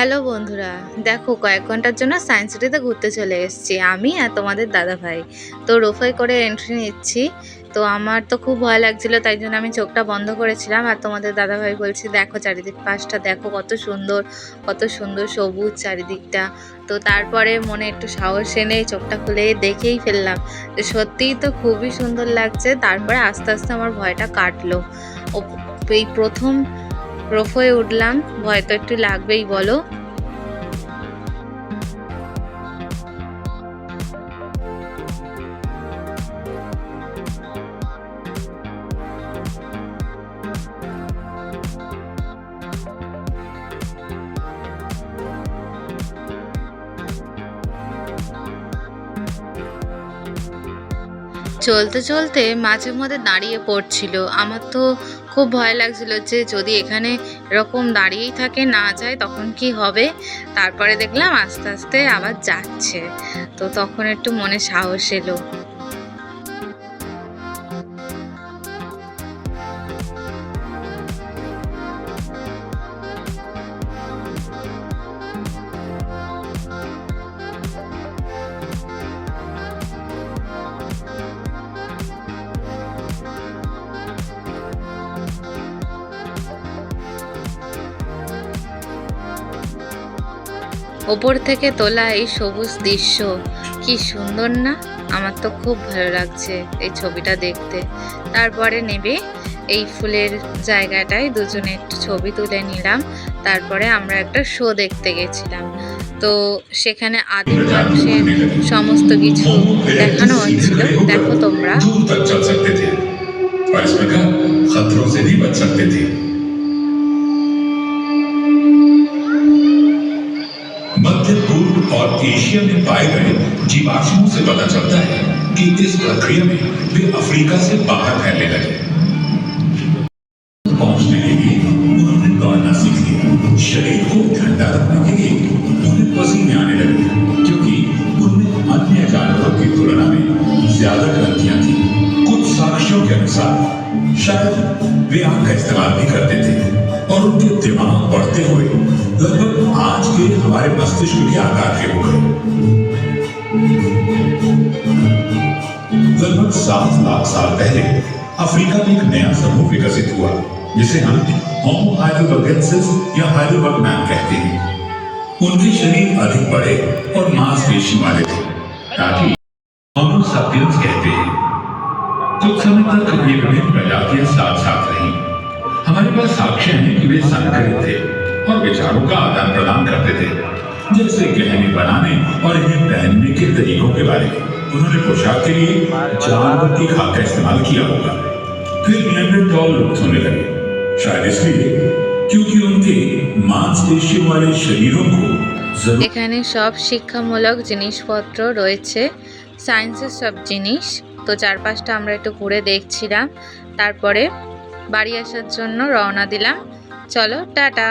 Hello বন্ধুরা, দেখো কয়েক ঘন্টার জন্য সায়েন্স সিটিতে ঘুরতে চলে এসেছি আমি আর তোমাদের দাদা ভাই। তো রোফাই করে এন্ট্রি নিচ্ছি। তো আমার তো খুব ভয় লাগছিল, তাই জন্য আমি চোখটা বন্ধ করেছিলাম। আর তোমাদের দাদা ভাই বলছি দেখো চারিদিক পাশটা দেখো কত সুন্দর সবুজ চারিদিকটা। তো তারপরে মনে একটু সাহস এনে চোখটা খুলে দেখেই ফেললাম যে সত্যিই তো খুবই সুন্দর লাগছে। তারপরে আস্তে আস্তে আমার ভয়টা কাটলো। এই প্রথম রোপওয়ে উঠলাম, ভয় তো একটু লাগবেই বলো। চলতে চলতে মাঝে মধ্যে দাঁড়িয়ে পড়ছিল। আমার তো খুব ভয় লাগছিল যে যদি এখানে এরকম দাঁড়িয়েই থাকে না যায় তখন কি হবে। তারপরে দেখলাম আস্তে আস্তে আবার যাচ্ছে, তো তখন একটু মনে সাহস এলো। ওপর থেকে তোলা এই সবুজ দৃশ্য কি সুন্দর না? আমার তো খুব ভালো লাগছে এই ছবিটা দেখতে। তারপরে নেবে এই ফুলের জায়গাটায় দুজনে একটু ছবি তুলে নিলাম। তারপরে আমরা একটা শো দেখতে গেছিলাম। তো সেখানে আদিম মানুষের সমস্ত কিছু দেখানো হচ্ছিল, দেখো তোমরা। मध्य पूर्व और एशिया में पाए गए जीवाश्मों से पता चलता है कि इस प्रक्रिया में वे अफ्रीका से बाहर फैलने लगे। पहुंचने के लिए उन्होंने दौड़ना सीख लिया। शरीर को ठंडा रखने के लिए उन्हें पसीने आने लगे, क्योंकि उनमें अन्य जानवरों की तुलना में ज्यादा ग्रंथियां थी। कुछ साक्ष्यों के अनुसार शायद वे आग का इस्तेमाल भी करते थे और उनके दिमाग बढ़ते हुए लगभग आज के हमारे मस्तिष्क के आकार के हो गए। लगभग 7 लाख साल पहले अफ्रीका में एक नया समूह विकसित हुआ जिसे हम होमो हाइडेलबर्गेंसिस या हाइडेलबर्ग मैन कहते हैं। उनके शरीर अधिक बड़े और मांसपेशी वाले थे, ताकि होमो सपियंस कहते हैं। कुछ समय तक ये विभिन्न प्रजातियां साथ साथ रहीं। हमारे पास साक्ष्य है कि वे संकरित थे और विचारों का आदान प्रदान करते थे, जैसे गहने बनाने और इन्हें पहनने के तरीकों के बारे में। उन्होंने पोशाक के लिए जानवर की खाल का इस्तेमाल किया होगा। फिर नियंडरथॉल लुप्त होने लगे, शायद इसलिए क्योंकि उनके मांसपेशियों वाले शरीरों को এখানে সব শিক্ষামূলক জিনিসপত্র রয়েছে, সায়েন্সের সব জিনিস। তো চারপাশটা আমরা একটু ঘুরে দেখছিলাম, তারপরে বাড়ি আসার জন্য রওনা দিলাম। চলো টাটা।